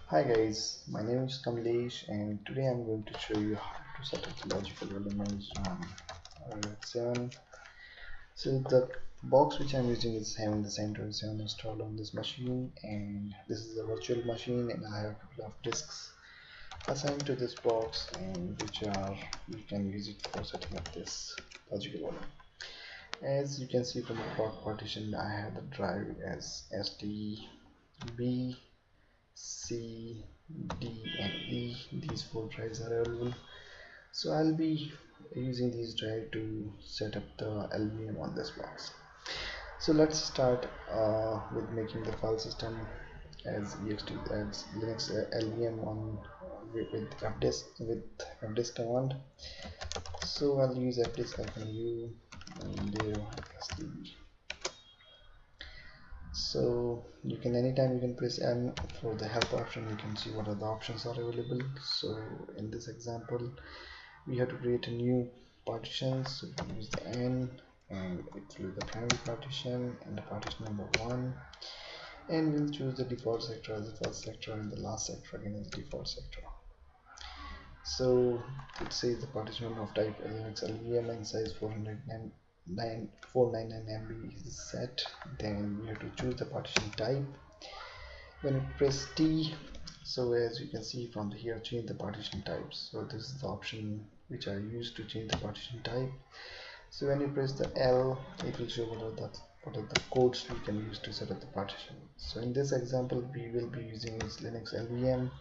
Hi guys, my name is Kamlesh and today I'm going to show you how to set up the logical elements on RHEL 7. So the box which I'm using is having the Center 7 installed on this machine, and this is a virtual machine, and I have a couple of disks assigned to this box, and which are you can use it for setting up this logical element. As you can see from the block partition, I have the drive as SD, B, C, D and E. These four drives are available. So I'll be using these drives to set up the LVM on this box. So let's start with making the file system as ext as Linux LVM on with fdisk command. So I'll use fdisk-u and sdb. So you can anytime you can press M for the help option, you can see what are the options are available. So in this example we have to create a new partition, so we use the N and it will be the primary partition and the partition number 1, and we'll choose the default sector as the first sector and the last sector again as default sector. So it says the partition of type Linux LVM and size 499 MB is set. Then we have to choose the partition type. When you press T, so as you can see from here, change the partition types. So this is the option which I use to change the partition type. So when you press the L, it will show what are the codes we can use to set up the partition. So in this example we will be using is Linux LVM.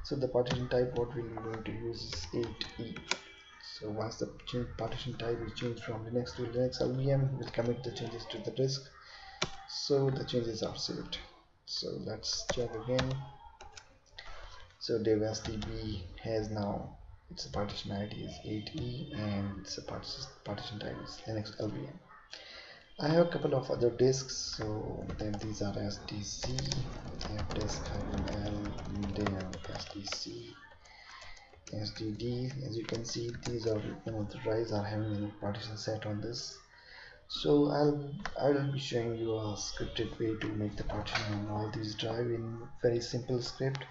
So the partition type what we are going to use is 8E. So once the partition type is changed from Linux to Linux LVM, we'll commit the changes to the disk, so the changes are saved. So let's check again. So DevSDB has now its partition ID is 8E and its partition type is Linux LVM. I have a couple of other disks, so then these are SDC, fdisk-l, dev SDC, SDD. As you can see, these are the drives are having a partition set on this. So I will be showing you a scripted way to make the partition on all these drive in very simple script,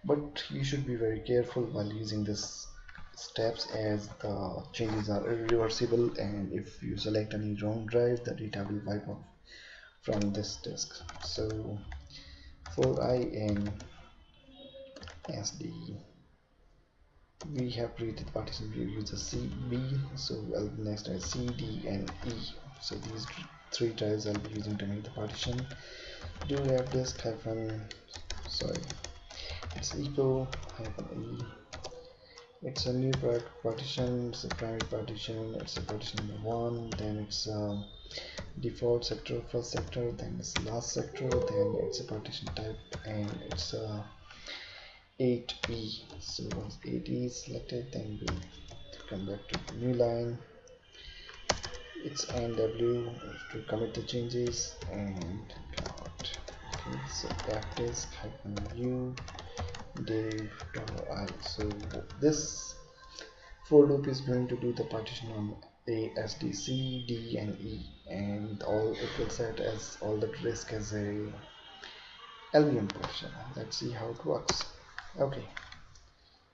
but you should be very careful while using this steps as the changes are irreversible, and if you select any wrong drive the data will wipe off from this disk. So for I and SD we have created partition, we use a C B, so next is C D and E. So these three drives I'll be using to make the partition. Do have disk hyphen, sorry, it's echo hyphen E. It's a new partition, it's a primary partition, it's a partition number 1, then it's a default sector, first sector, then it's last sector, then it's a partition type, and it's a 8E. So once 8E is selected, then we come back to the new line. It's NW to commit the changes and count. Okay, so fdisk -u dev.i. So this for loop is going to do the partition on A, S, D, C, D, and E, and all it will set as all the disk as a LVM partition. Let's see how it works. Okay,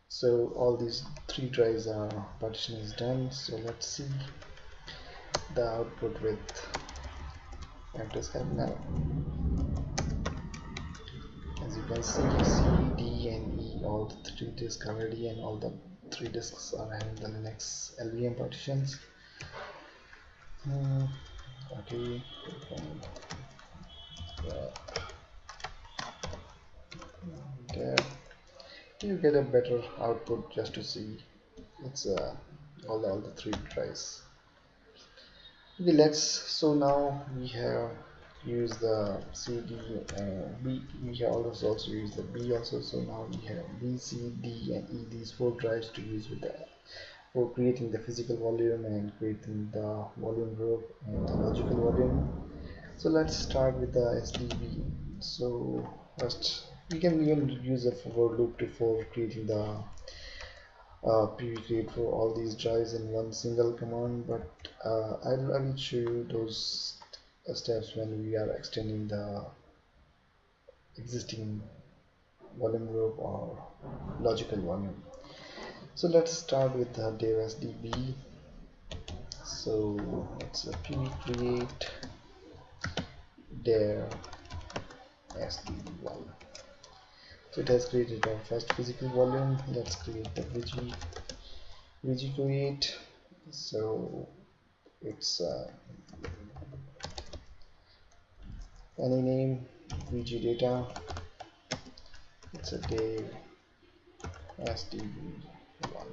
so all these three drives are partition is done. So let's see the output with fdisk now. As you can see, C, D, and E, all the three disks are ready, and all the three disks are having the Linux LVM partitions. Okay, there you get a better output just to see it's all the three drives. Okay, so now we have used the CD B, we have also used the B also, so now we have B, C, D and E, these four drives to use with that for creating the physical volume and creating the volume group and the logical volume. So let's start with the SDB. So first we can even use a for loop for creating the create for all these drives in one single command, but I will show you those steps when we are extending the existing volume group or logical volume. So let's start with the dev SDB. So it's a pv create dev SDB1. So it has created our first physical volume. Let's create the VG create. So it's any name, VG data. It's a dev SDB1.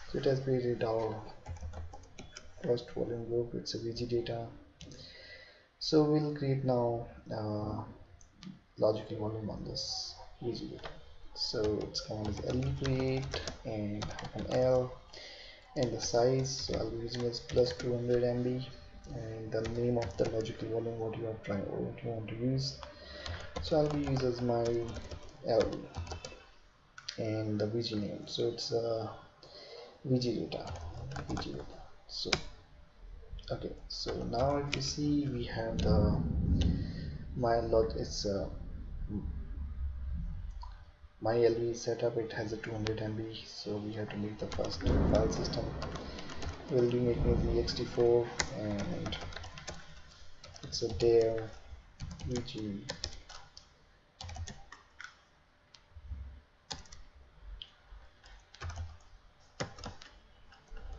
So it has created our first volume group. It's a VG data. So we'll create now logical volume on this VG data. So its command is LE create and -L, and the size, so I'll be using as plus 200 MB, and the name of the logical volume what you are trying or what you want to use. So I'll be using as my LE and the VG name. So it's VG data. So okay, so now if you see we have the my log. It's my LE setup. It has a 200 MB, so we have to make the first file system. We'll be making the ext4, and it's a dev VG.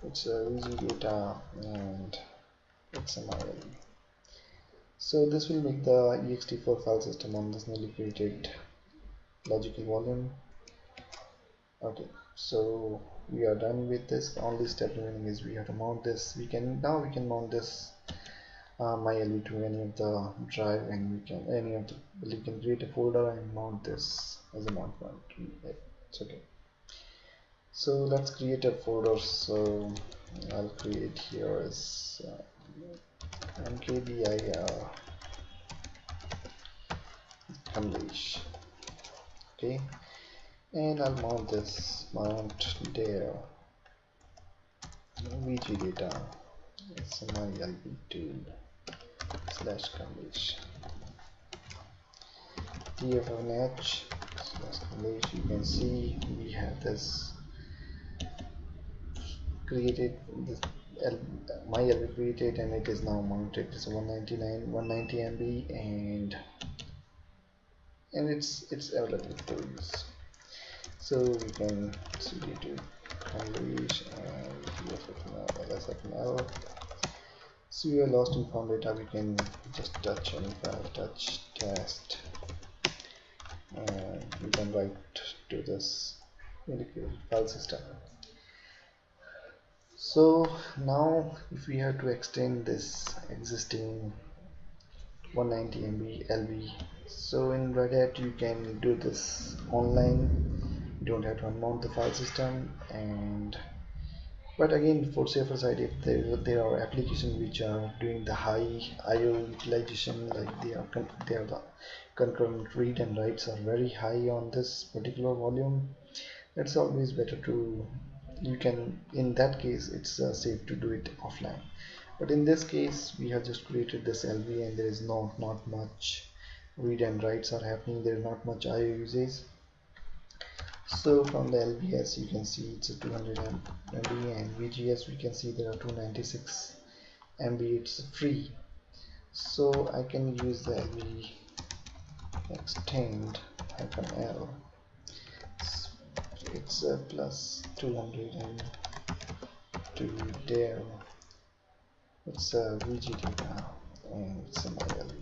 It's a VG data, and it's a my LE. So this will make the ext4 file system on this newly created logical volume. Okay, so we are done with this. The only step remaining is we have to mount this. We can mount this my LE to any of the drive, and we can create a folder and mount this as a mount point. It's okay. So let's create a folder. So I'll create here as mkdir unleash. Okay, and I'll mount this mount there VG data. It's my LB2 slash unleash dfnh slash unleash. You can see we have this created, this my LB created, and it is now mounted. It's 190 MB, and it's available for use. So we can cd to unleash and lsfnl. So we are lost in found data. We can just touch any file, touch test, and we can write to this indicated file system. So now if we have to extend this existing 190 MB LB, so in Red Hat you can do this online. You don't have to unmount the file system, but again, for safer side, if there are applications which are doing the high IO utilization, like the concurrent read and writes are very high on this particular volume, it's always better to, you can, in that case it's safe to do it offline. But in this case we have just created this LV, and there is not much read and writes are happening. There is not much IO usage. So from the LVS you can see it's a 200 MB, and VGS we can see there are 296 MB. It's free, so I can use the LV extend -L. It's a plus 200 and to there. It's a VG data, and it's a LV.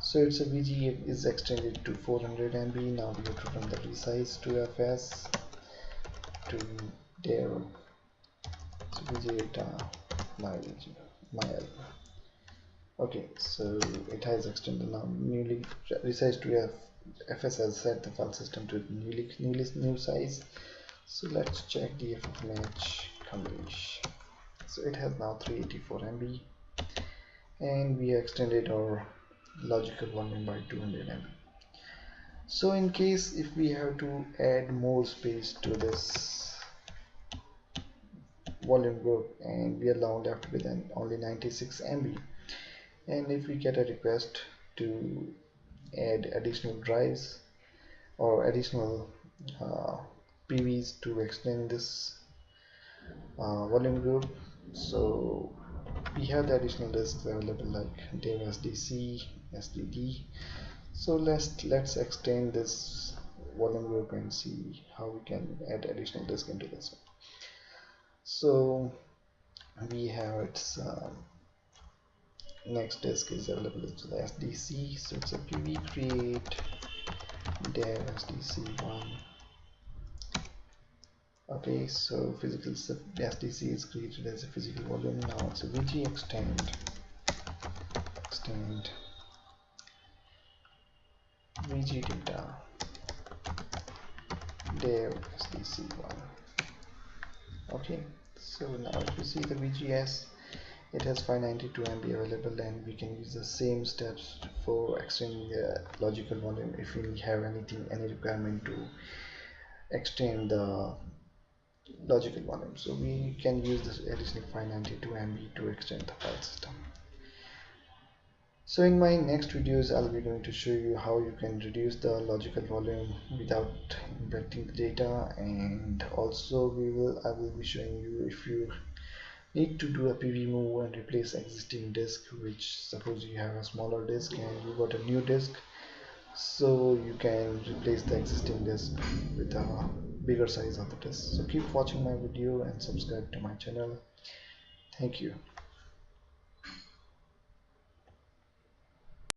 So it's a VG is extended to 400 MB. Now we have to run the resize to FS to there. So VG data my LV. Okay, so it has extended now newly resized to FS has set the file system to new size. So let's check the FFmpeg coverage. So it has now 384 MB, and we extended our logical volume by 200 MB. So in case if we have to add more space to this volume group, and we are now left with only 96 MB, and if we get a request to add additional drives or additional uh, PVs to extend this volume group. So we have the additional disks available like DIV SDC, SDD. So let's extend this volume group and see how we can add additional disk into this one. So we have its next disk is available to the SDC. So it's a PV create DIV SDC1. Okay, so physical SDC is created as a physical volume. Now it's a VG extend VG data DIV SDC1. Okay, so now if you see the VGS, it has 592 MB available, and we can use the same steps for extending the logical volume if we have any requirement to extend the logical volume. So we can use this additional 592 MB to extend the file system. So in my next videos, I'll be going to show you how you can reduce the logical volume without impacting the data, and also I will be showing you if you need to do a PV move and replace existing disk, which suppose you have a smaller disk and you got a new disk, so you can replace the existing disk with a bigger size of the disk. So keep watching my video and subscribe to my channel. Thank you.